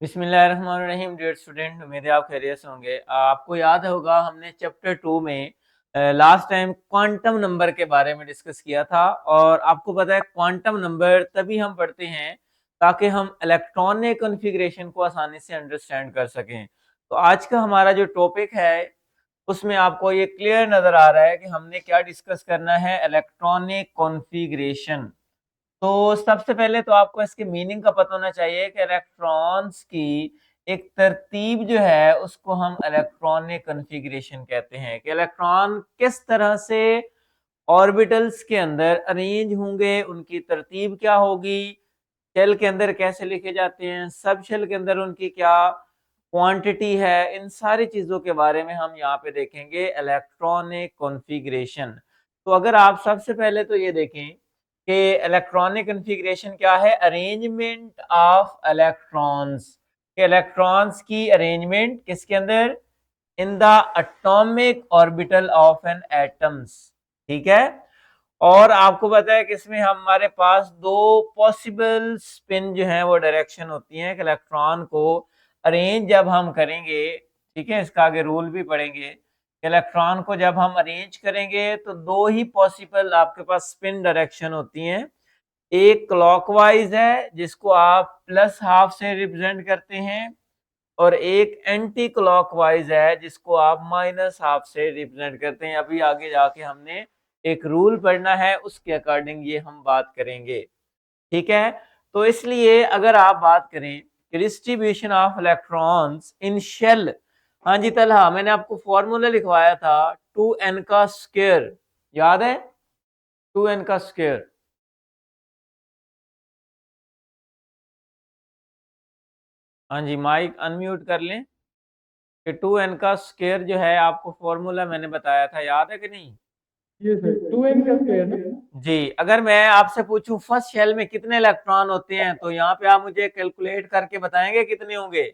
बिस्मिल्लाहिर्रहमानिर्रहीम। Dear student, उम्मीद है आप खैरियत से होंगे। आपको याद होगा हमने चैप्टर 2 में लास्ट टाइम क्वांटम नंबर के बारे में डिस्कस किया था। और आपको पता है क्वांटम नंबर तभी हम पढ़ते हैं ताकि हम इलेक्ट्रॉनिक कॉन्फ़िगरेशन को आसानी से अंडरस्टैंड कर सकें। तो आज का हमारा जो टॉपिक है उसमें आपको ये क्लियर नज़र आ रहा है कि हमने क्या डिस्कस करना है, इलेक्ट्रॉनिक कॉन्फ़िगरेशन। तो सबसे पहले तो आपको इसके मीनिंग का पता होना चाहिए कि इलेक्ट्रॉन्स की एक तरतीब जो है उसको हम इलेक्ट्रॉनिक कॉन्फ़िगरेशन कहते हैं कि इलेक्ट्रॉन किस तरह से ऑर्बिटल्स के अंदर अरेंज होंगे, उनकी तरतीब क्या होगी, शेल के अंदर कैसे लिखे जाते हैं, सब शेल के अंदर उनकी क्या क्वांटिटी है, इन सारी चीज़ों के बारे में हम यहाँ पे देखेंगे इलेक्ट्रॉनिक कॉन्फ़िगरेशन। तो अगर आप सबसे पहले तो ये देखें कि इलेक्ट्रॉनिक कॉन्फ़िगरेशन क्या है, अरेंजमेंट ऑफ इलेक्ट्रॉन्स। कि इलेक्ट्रॉन्स की अरेंजमेंट किसके अंदर, in the atomic orbital of an atoms. ठीक है। और आपको पता है कि इसमें हमारे पास दो पॉसिबल स्पिन जो है वो डायरेक्शन होती हैं कि इलेक्ट्रॉन को अरेंज जब हम करेंगे, ठीक है, इसका आगे रूल भी पढ़ेंगे। इलेक्ट्रॉन को जब हम अरेंज करेंगे तो दो ही पॉसिबल आपके पास स्पिन डायरेक्शन होती हैं। एक क्लॉकवाइज है जिसको आप प्लस हाफ से रिप्रेजेंट करते हैं, और एक एंटी क्लॉकवाइज है जिसको आप माइनस हाफ से रिप्रेजेंट करते हैं। अभी आगे जाके हमने एक रूल पढ़ना है, उसके अकॉर्डिंग ये हम बात करेंगे। ठीक है। तो इसलिए अगर आप बात करें distribution of electrons in shell, हाँ जी तलहा, मैंने आपको फॉर्मूला लिखवाया था 2n का स्क्वायर, याद है? 2n का स्क्वायर। हाँ जी, माइक अनम्यूट कर लें कि 2n का स्क्वायर जो है आपको फॉर्मूला मैंने बताया था, याद है कि नहीं? ये सर 2n का स्क्वायर ना। जी। अगर मैं आपसे पूछूं फर्स्ट शेल में कितने इलेक्ट्रॉन होते हैं तो यहाँ पे आप मुझे कैलकुलेट करके बताएंगे कितने होंगे?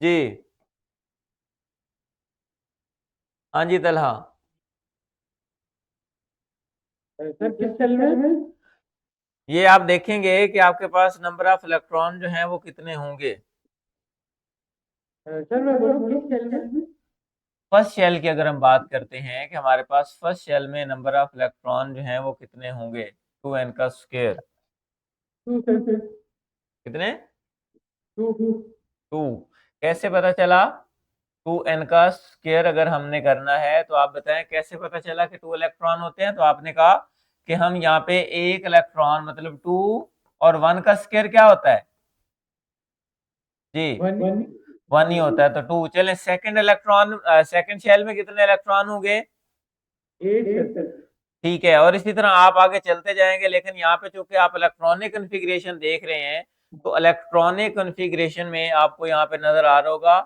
जी। हाँ जी तलहा। सर किस सेल में? ये आप देखेंगे कि आपके पास नंबर ऑफ इलेक्ट्रॉन जो हैं वो कितने होंगे। सर मैं बोलूँ किस सेल में? फर्स्ट शेल की अगर हम बात करते हैं कि हमारे पास फर्स्ट शेल में नंबर ऑफ इलेक्ट्रॉन जो हैं वो कितने होंगे, 2n का स्क्वायर। Two sir. कितने? टू। 2। कैसे पता चला? 2n का स्क्वायर अगर हमने करना है तो आप बताएं कैसे पता चला कि 2 इलेक्ट्रॉन होते हैं? तो आपने कहा कि हम यहाँ पे एक इलेक्ट्रॉन मतलब 2 और 1 का स्क्वायर क्या होता है? जी, 1। 1 ही होता है तो 2। चलें सेकंड इलेक्ट्रॉन, सेकंड शेल में कितने इलेक्ट्रॉन होंगे? 8 सर। ठीक है। और इसी तरह आप आगे चलते जाएंगे, लेकिन यहाँ पे चूंकि आप इलेक्ट्रॉनिक कॉन्फ़िगरेशन देख रहे हैं तो इलेक्ट्रॉनिक कॉन्फ़िगरेशन में आपको यहाँ पे नजर आ रहा होगा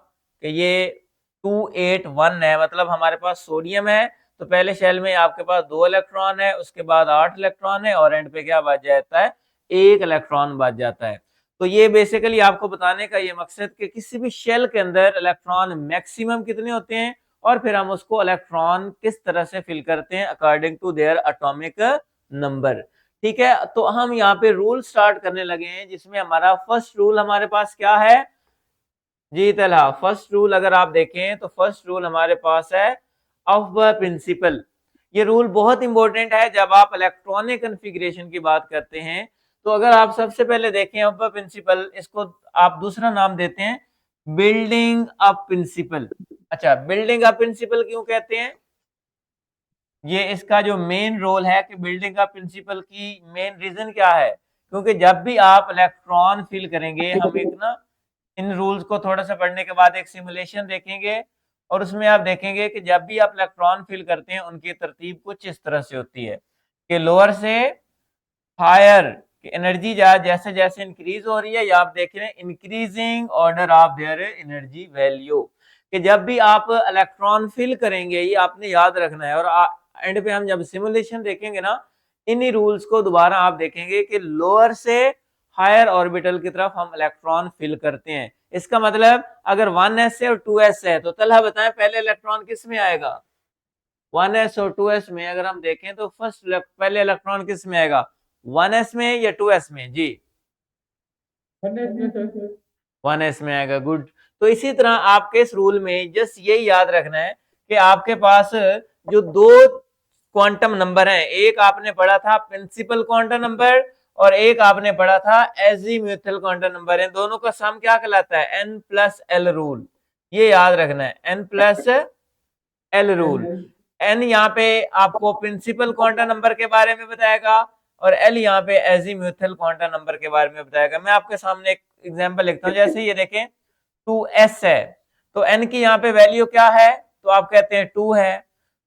कि ये 281 है, मतलब हमारे पास सोडियम है तो पहले शेल में आपके पास 2 इलेक्ट्रॉन है, उसके बाद 8 इलेक्ट्रॉन है, और एंड पे क्या बच जाता है? 1 इलेक्ट्रॉन बच जाता है। तो ये बेसिकली आपको बताने का ये मकसद कि किसी भी शेल के अंदर इलेक्ट्रॉन मैक्सिमम कितने होते हैं, और फिर हम उसको इलेक्ट्रॉन किस तरह से फिल करते हैं according to their atomic number. ठीक है। तो हम यहाँ पे रूल स्टार्ट करने लगे हैं जिसमें हमारा फर्स्ट रूल हमारे पास क्या है? जी तलहा, फर्स्ट रूल अगर आप देखें तो फर्स्ट रूल हमारे पास है ऑफ प्रिंसिपल। ये रूल बहुत इंपॉर्टेंट है जब आप इलेक्ट्रॉनिक कॉन्फ़िगरेशन की बात करते हैं। तो अगर आप सबसे पहले देखें ऑफ प्रिंसिपल, इसको आप दूसरा नाम देते हैं बिल्डिंग अप प्रिंसिपल। अच्छा, बिल्डिंग अप प्रिंसिपल क्यों कहते हैं? ये इसका जो मेन रोल है कि बिल्डिंग अप प्रिंसिपल की मेन रीजन क्या है, क्योंकि जब भी आप इलेक्ट्रॉन फिल करेंगे, हम एक ना इन रूल्स को थोड़ा सा पढ़ने के बाद एक सिमुलेशन देखेंगे, और उसमें आप देखेंगे कि जब भी आप इलेक्ट्रॉन फिल करते हैं उनकी तरतीब कुछ इस तरह से होती है कि लोअर से हायर की एनर्जी जैसे जैसे इंक्रीज हो रही है, या आप देख रहे हैं increasing order of their energy value. कि जब भी आप इलेक्ट्रॉन फिल करेंगे, ये आपने याद रखना है, और एंड पे हम जब सिमुलेशन देखेंगे ना, इन्हीं रूल्स को दोबारा आप देखेंगे कि लोअर से हायर ऑर्बिटल की तरफ हम इलेक्ट्रॉन फिल करते हैं। इसका मतलब अगर 1s है और 2s है तो तलहा बताएं पहले इलेक्ट्रॉन किस में आएगा? 1s और 2s में अगर हम देखें तो फर्स्ट पहले इलेक्ट्रॉन किस में आएगा, 1s में या 2s में? जी, 1s में सर। 1s में आएगा। गुड। तो इसी तरह आपके इस रूल में जस्ट यही याद रखना है कि आपके पास जो दो क्वांटम नंबर हैं, एक आपने पढ़ा था प्रिंसिपल क्वांटम नंबर और एक आपने पढ़ा था एजीम्यूथल क्वांटम नंबर, है दोनों का सम क्या कहलाता है? n plus L rule. ये याद रखना है, n plus L rule. n यहाँ पे आपको प्रिंसिपल क्वांटम नंबर के बारे में बताएगा और l यहाँ पे एजीम्यूथल क्वांटम नंबर के बारे में बताएगा। मैं आपके सामने एक एग्जांपल लिखता हूँ, जैसे ये देखें 2s है, तो n की यहाँ पे वैल्यू क्या है? तो आप कहते हैं 2 है।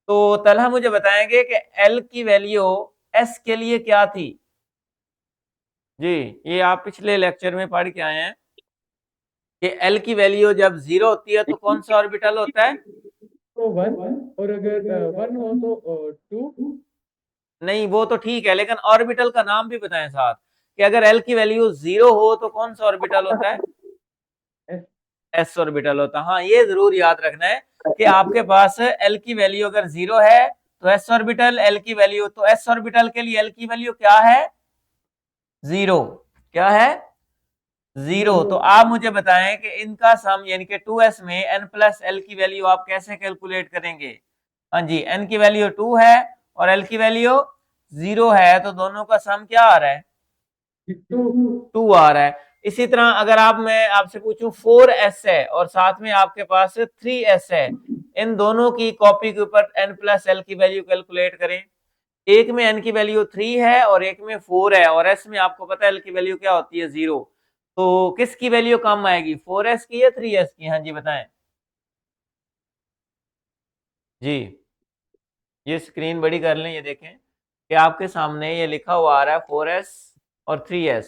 तो तलहा मुझे बताएंगे कि l की वैल्यू s के लिए क्या थी? जी, ये आप पिछले लेक्चर में पढ़ के आए हैं कि l की वैल्यू जब 0 होती है तो कौन सा ऑर्बिटल होता है? तो 1, और अगर 1 हो तो 2। नहीं, वो तो ठीक है, लेकिन ऑर्बिटल का नाम भी बताएं साथ, कि अगर l की वैल्यू 0 हो तो कौन सा ऑर्बिटल होता है? s ऑर्बिटल होता है। हाँ, ये जरूर याद रखना है कि आपके पास l की वैल्यू अगर 0 है तो s ऑर्बिटल, l की वैल्यू तो s ऑर्बिटल के लिए l की वैल्यू क्या है? 0। क्या है? 0। तो आप मुझे बताएं कि इनका सम यानी कि 2s में n प्लस एल की वैल्यू आप कैसे कैलकुलेट करेंगे? हाँ जी, n की वैल्यू 2 है और l की वैल्यू 0 है, तो दोनों का सम क्या आ रहा है? 2 आ रहा है। इसी तरह अगर मैं आपसे पूछूं 4s है और साथ में आपके पास 3s है, इन दोनों की कॉपी के ऊपर n प्लस एल की वैल्यू कैलकुलेट करें। एक में n की वैल्यू 3 है और एक में 4 है और s में आपको पता है l की वैल्यू क्या होती है? 0। तो किसकी वैल्यू कम आएगी, 4s की या 3s की? हाँ जी बताएं जी। ये स्क्रीन बड़ी कर लें, ये देखें कि आपके सामने ये लिखा हुआ आ रहा है 4s और 3s,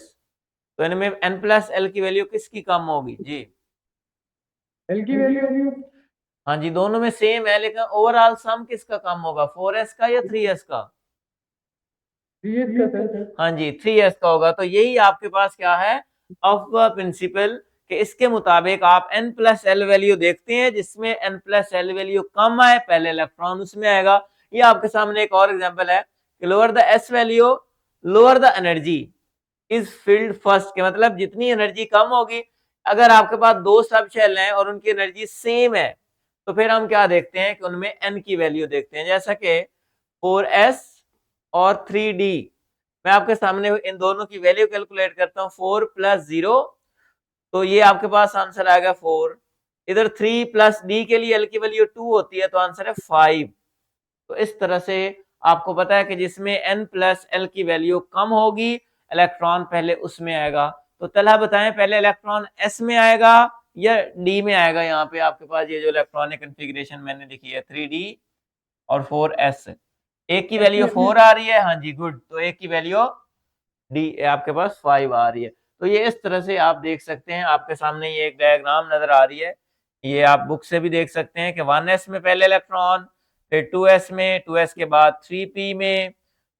तो इनमें n प्लस एल की वैल्यू किसकी कम होगी? जी एल की वैल्यू हाँ जी, दोनों में सेम है, लेकिन ओवरऑल सम किसका कम होगा, 4s का या 3s का? 3s का सर। हाँ जी, 3s का होगा। तो यही आपके पास क्या है, ऑफ प्रिंसिपल, कि इसके मुताबिक आप n प्लस एल वैल्यू देखते हैं, जिसमें n प्लस एल वैल्यू कम आए पहले इलेक्ट्रॉन उसमें आएगा। ये आपके सामने एक और एग्जांपल है कि lower the s value lower the energy is field first, के मतलब जितनी एनर्जी कम होगी, अगर आपके पास दो सब शेल हैं और उनकी एनर्जी सेम है तो फिर हम क्या देखते हैं कि उनमें n की वैल्यू देखते हैं, जैसा कि 4s और 3d। मैं आपके सामने इन दोनों की वैल्यू कैलकुलेट करता हूँ, 4 प्लस 0, तो ये आपके पास आंसर आएगा 4। इधर 3 प्लस डी के लिए एल की वैल्यू 2 होती है, तो आंसर है 5। तो इस तरह से आपको पता है कि जिसमें n प्लस एल की वैल्यू कम होगी, इलेक्ट्रॉन पहले उसमें आएगा। तो तलहा बताएं, पहले इलेक्ट्रॉन s में आएगा या d में आएगा? यहाँ पे आपके पास ये जो इलेक्ट्रॉनिक कन्फिग्रेशन मैंने लिखी है 3d और 4s, एक की वैल्यू 4 आ रही है, हाँ जी गुड, तो एक की वैल्यू डी आपके पास 5 आ रही है। तो ये इस तरह से आप देख सकते हैं, आपके सामने ये एक डायग्राम नजर आ रही है, ये आप बुक से भी देख सकते हैं कि 1s में पहले इलेक्ट्रॉन, फिर 2s में, 2s के बाद 3p में,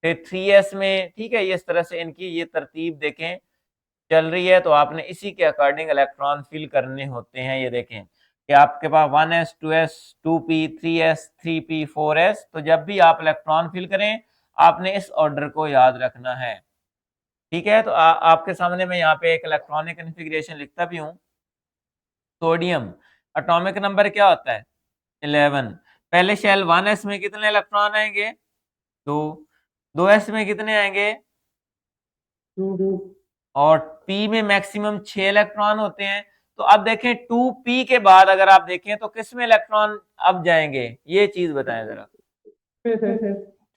फिर 3s में, ठीक है। ये इस तरह से इनकी ये तरतीब देखें चल रही है, तो आपने इसी के अकॉर्डिंग इलेक्ट्रॉन फिल करने होते हैं। ये देखें कि आपके पास 1s 2s 2p 3s 3p 4s, तो जब भी आप इलेक्ट्रॉन फिल करें आपने इस ऑर्डर को याद रखना है, ठीक है। तो आपके सामने मैं यहाँ पे एक इलेक्ट्रॉनिक कॉन्फ़िगरेशन लिखता भी हूँ। सोडियम एटॉमिक नंबर क्या होता है? 11। पहले शेल 1s में कितने इलेक्ट्रॉन आएंगे? 2। 2s में कितने आएंगे? 2। और p में मैक्सिमम 6 इलेक्ट्रॉन होते हैं। तो अब देखें 2p के बाद अगर आप देखें तो किस में इलेक्ट्रॉन अब जाएंगे, ये चीज बताएं जरा।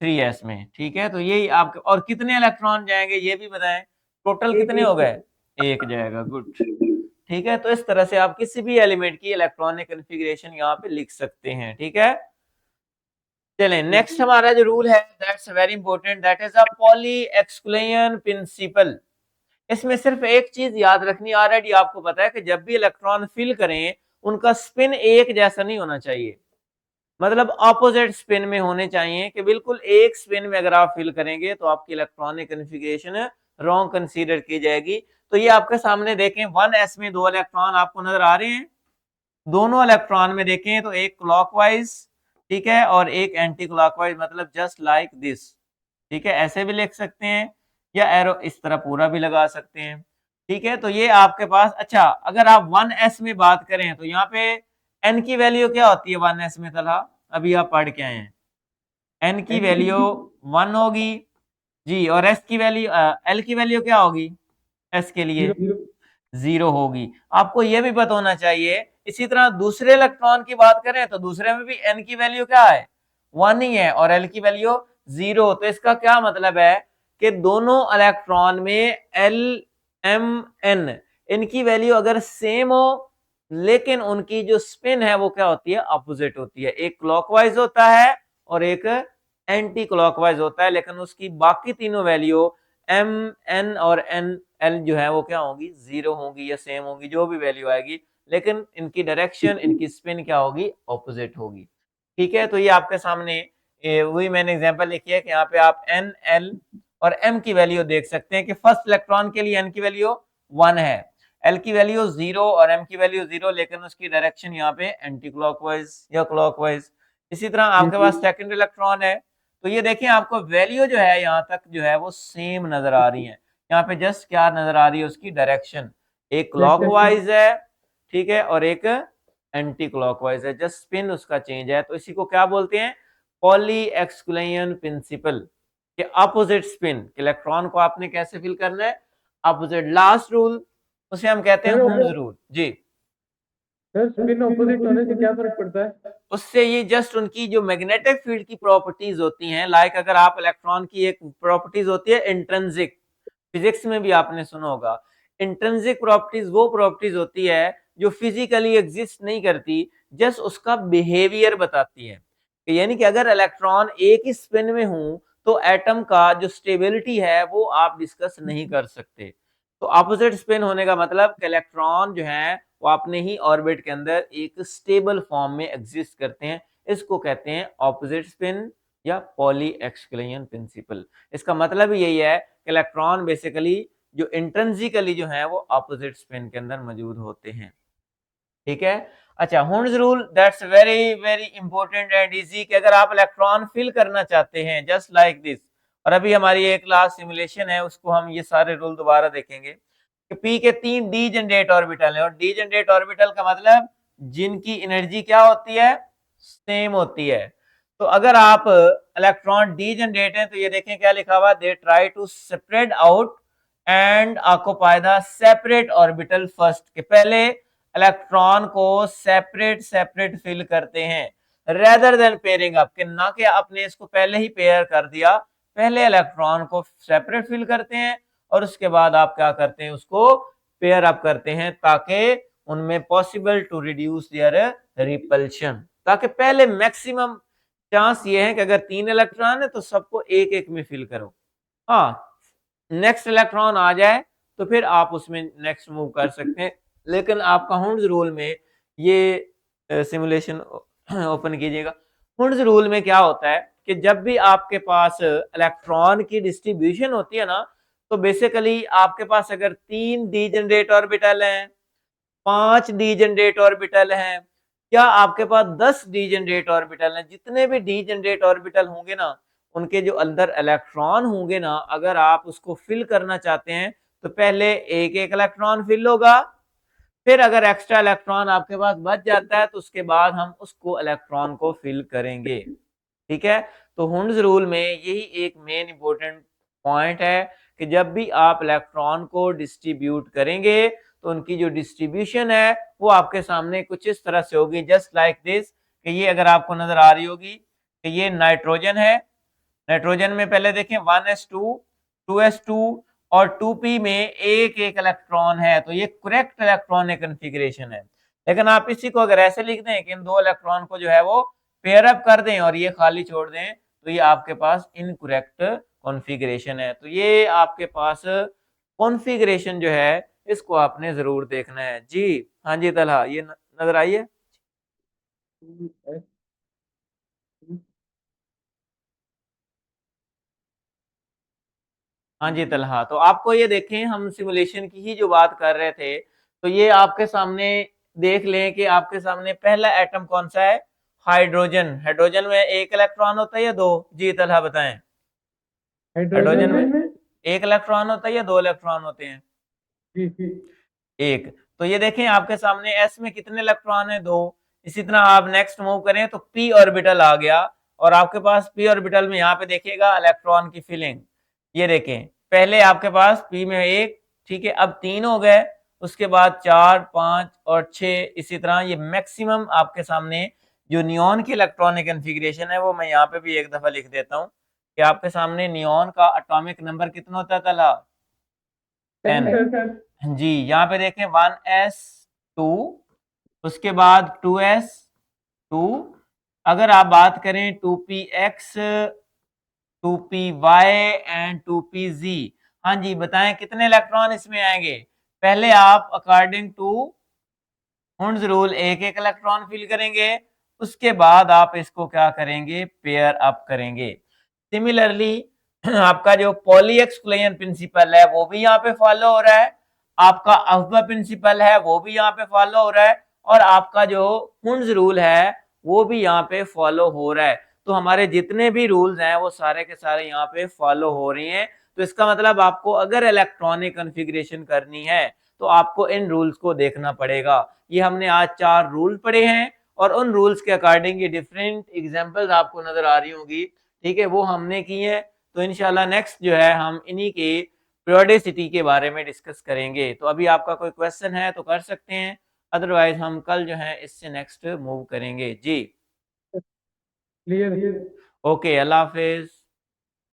3s में, ठीक है। तो यही आपके, और कितने इलेक्ट्रॉन जाएंगे ये भी बताएं, टोटल कितने हो गए? एक जाएगा, गुड, ठीक है। तो इस तरह से आप किसी भी एलिमेंट की इलेक्ट्रॉनिक कॉन्फ़िगरेशन यहाँ पे लिख सकते हैं, ठीक है। चलें, नेक्स्ट हमारा जो रूल है that's very important, that is a poly exclusion principle. इसमें सिर्फ एक चीज याद रखनी, ऑलरेडी आपको पता है कि जब भी इलेक्ट्रॉन फिल करें उनका स्पिन एक जैसा नहीं होना चाहिए, मतलब ऑपोजिट स्पिन में होने चाहिए, कि बिल्कुल एक स्पिन में अगर आप फिल करेंगे तो आपकी इलेक्ट्रॉनिक कन्फिग्रेशन रॉन्ग कंसीडर की जाएगी। तो ये आपके सामने देखें 1s में दो इलेक्ट्रॉन आपको नजर आ रहे हैं, दोनों इलेक्ट्रॉन में देखें तो एक क्लॉकवाइज, ठीक है, और एक एंटी क्लॉकवाइज, मतलब जस्ट लाइक दिस, ठीक है। ऐसे भी लिख सकते हैं या एरो इस तरह पूरा भी लगा सकते हैं, ठीक है, तो ये आपके पास, अच्छा अगर आप 1s में बात करें तो यहाँ पे n की वैल्यू क्या होती है 1s में? तला अभी आप पढ़ के आए हैं, n की वैल्यू 1 होगी जी, और s की वैल्यू l की वैल्यू क्या होगी s के लिए? 0 होगी। आपको यह भी पता होना चाहिए। इसी तरह दूसरे इलेक्ट्रॉन की बात करें तो दूसरे में भी n की वैल्यू क्या है? 1 ही है, और l की वैल्यू 0। तो इसका क्या मतलब है कि दोनों इलेक्ट्रॉन में l m n इनकी वैल्यू अगर सेम हो, लेकिन उनकी जो स्पिन है वो क्या होती है? अपोजिट होती है। एक क्लॉकवाइज होता है और एक एंटी क्लॉकवाइज होता है, लेकिन उसकी बाकी तीनों वैल्यू m n और n l जो है वो क्या होगी? 0 होगी या सेम होगी, जो भी वैल्यू आएगी, लेकिन इनकी डायरेक्शन, इनकी स्पिन क्या होगी? ऑपोजिट होगी। ठीक है, तो ये आपके सामने वही मैंने एग्जांपल लिखी है कि यहाँ पे आप n l और m की वैल्यू देख सकते हैं कि फर्स्ट इलेक्ट्रॉन के लिए n की वैल्यू 1 है, l की वैल्यू 0 और m की वैल्यू 0, लेकिन उसकी डायरेक्शन यहाँ पे एंटी क्लॉकवाइज या क्लॉकवाइज। इसी तरह आपके पास सेकंड इलेक्ट्रॉन है, तो ये देखें आपको वैल्यू जो है यहाँ तक जो है वो सेम नजर आ रही है। यहाँ पे जस्ट क्या नजर आ रही है? उसकी डायरेक्शन, एक क्लॉकवाइज है, ठीक है, और एक एंटी क्लॉकवाइज है, जस्ट स्पिन उसका चेंज है। तो इसी को क्या बोलते हैं? पॉली एक्सक्लूजन प्रिंसिपल के अपोजिट स्पिन। इलेक्ट्रॉन को आपने कैसे फिल करना है? अपोजिट। लास्ट रूल उसे हम कहते हैं हुंस रूल जी। सर स्पिन ऑपोजिट होने से क्या फर्क पड़ता है? उससे ये जस्ट उनकी जो मैग्नेटिक फील्ड की प्रॉपर्टीज होती हैं, लाइक अगर आप इलेक्ट्रॉन की एक प्रॉपर्टीज होती है इंट्रिंसिक, फिजिक्स में भी आपने सुना होगा, इंट्रिंसिक प्रॉपर्टीज वो प्रॉपर्टीज होती है जो फिजिकली एग्जिस्ट नहीं करती, जस्ट उसका बिहेवियर बताती है। यानी कि अगर इलेक्ट्रॉन एक ही स्पिन में हूं तो एटम का जो स्टेबिलिटी है वो आप डिस्कस नहीं कर सकते। तो अपोजिट स्पिन होने का मतलब कि इलेक्ट्रॉन जो है वो अपने ही ऑर्बिट के अंदर एक स्टेबल फॉर्म में एग्जिस्ट करते हैं। इसको कहते हैं ऑपोजिट स्पिन या पॉली एक्सक्लूजन प्रिंसिपल। इसका मतलब ही यही है कि इलेक्ट्रॉन बेसिकली जो इंट्रिंसिकली जो है वो अपोजिट स्पिन के अंदर मौजूद होते हैं। ठीक है, अच्छा हुंस rule, that's very very important and easy, कि अगर आप इलेक्ट्रॉन फिल करना चाहते हैं जस्ट लाइक दिस, और अभी हमारी एक क्लास सिमुलेशन है उसको हम ये सारे रूल दोबारा देखेंगे कि पी के 3 डी जनरेट ऑर्बिटल है, और डी जनरेट ऑर्बिटल का मतलब जिनकी एनर्जी क्या होती है? सेम होती है। तो अगर आप इलेक्ट्रॉन डी जनरेट है तो ये देखें क्या लिखा हुआ? They try to spread out and occupy the separate orbital first, के पहले इलेक्ट्रॉन को सेपरेट सेपरेट फिल करते हैं रेदर देन पेयरिंग अप, कि ना कि आपने इसको पहले ही पेयर कर दिया, पहले इलेक्ट्रॉन को सेपरेट फिल करते हैं और उसके बाद आप क्या करते हैं? उसको पेयर अप करते हैं, ताकि उनमें possible to reduce their repulsion, ताकि पहले मैक्सिमम चांस ये है कि अगर 3 इलेक्ट्रॉन है तो सबको एक एक में फिल करो। हाँ, नेक्स्ट इलेक्ट्रॉन आ जाए तो फिर आप उसमें नेक्स्ट मूव कर सकते हैं, लेकिन आपका हुंस रूल में ये सिमुलेशन ओपन कीजिएगा। हुंस रूल में क्या होता है कि जब भी आपके पास इलेक्ट्रॉन की डिस्ट्रीब्यूशन होती है ना, तो बेसिकली आपके पास अगर 3 डीजेनरेट ऑर्बिटल हैं, 5 डीजेनरेट ऑर्बिटल हैं, क्या आपके पास 10 डीजेनरेट ऑर्बिटल हैं, जितने भी डीजेनरेट ऑर्बिटल होंगे ना, उनके जो अंदर इलेक्ट्रॉन होंगे ना, अगर आप उसको फिल करना चाहते हैं तो पहले एक एक इलेक्ट्रॉन फिल होगा, फिर अगर एक्स्ट्रा इलेक्ट्रॉन आपके पास बच जाता है तो उसके बाद हम उसको इलेक्ट्रॉन को फिल करेंगे। ठीक है, तो हुंस रूल में यही एक मेन इंपॉर्टेंट पॉइंट है कि जब भी आप इलेक्ट्रॉन को डिस्ट्रीब्यूट करेंगे तो उनकी जो डिस्ट्रीब्यूशन है वो आपके सामने कुछ इस तरह से होगी, जस्ट लाइक दिस, कि ये अगर आपको नजर आ रही होगी कि ये नाइट्रोजन है, नाइट्रोजन में पहले देखें 1s2, 2s2 और 2p में एक एक इलेक्ट्रॉन है, तो ये करेक्ट इलेक्ट्रॉनिक कॉन्फ़िगरेशन है। लेकिन आप इसी को अगर ऐसे लिख दें कि इन दो इलेक्ट्रॉन को जो है वो पेयर अप कर दें और ये खाली छोड़ दें, तो ये आपके पास इनकरेक्ट कॉन्फ़िगरेशन है। तो ये आपके पास कॉन्फ़िगरेशन जो है इसको आपने जरूर देखना है जी। हाँ जी तलहा, ये नजर आई है? हाँ जी तलहा, तो आपको ये देखें हम सिमुलेशन की ही जो बात कर रहे थे, तो ये आपके सामने देख लें कि आपके सामने पहला एटम कौन सा है? हाइड्रोजन। हाइड्रोजन में एक इलेक्ट्रॉन होता है या दो? जी तलहा बताएं। हाइड्रोजन हाइड्रोजन में में एक इलेक्ट्रॉन होता है या दो इलेक्ट्रॉन होते हैं? जी। एक। तो ये देखें आपके सामने s में कितने इलेक्ट्रॉन है, 2। इसी तरह आप नेक्स्ट मूव करें तो p ऑर्बिटल आ गया, और आपके पास p ऑर्बिटल में यहाँ पे देखिएगा इलेक्ट्रॉन की फिलिंग। ये देखें पहले आपके पास p में 1, ठीक है, अब 3 हो गए, उसके बाद 4, 5 और 6, इसी तरह ये मैक्सिमम आपके सामने जो नियॉन की इलेक्ट्रॉनिक कॉन्फ़िगरेशन है वो मैं यहाँ पे भी एक दफा लिख देता हूँ कि आपके सामने नियॉन का एटॉमिक नंबर कितना होता है तला, 10। 10 सर। जी, यहाँ पे देखें 1s2, उसके बाद 2s2, अगर आप बात करें 2px, 2py एंड 2pz, हाँ जी बताएं कितने इलेक्ट्रॉन इसमें आएंगे। पहले आप अकॉर्डिंग टू हुंड्स रूल एक एक इलेक्ट्रॉन फिल करेंगे, उसके बाद आप इसको क्या करेंगे, पेयर अप करेंगे। सिमिलरली आपका जो पॉली एक्सक्लूजन प्रिंसिपल है वो भी यहाँ पे फॉलो हो रहा है, आपका अफबा प्रिंसिपल है वो भी यहाँ पे फॉलो हो रहा है, और आपका जो हुंड्स रूल है वो भी यहाँ पे फॉलो हो रहा है। तो हमारे जितने भी रूल्स हैं वो सारे के सारे यहाँ पे फॉलो हो रही हैं। तो इसका मतलब आपको अगर इलेक्ट्रॉनिक कॉन्फ़िगरेशन करनी है तो आपको इन रूल्स को देखना पड़ेगा। ये हमने आज 4 रूल पढ़े हैं, और उन रूल्स के अकॉर्डिंग ये डिफरेंट एग्जांपल्स आपको नजर आ रही होंगी, ठीक है, वो हमने की है। तो इंशाल्लाह नेक्स्ट जो है हम इन्हीं के पीरियोडिसिटी के बारे में डिस्कस करेंगे। तो अभी आपका कोई क्वेश्चन है तो कर सकते हैं, अदरवाइज हम कल जो है इससे नेक्स्ट मूव करेंगे। जी क्लियर। ओके, अल्लाह हाफिज।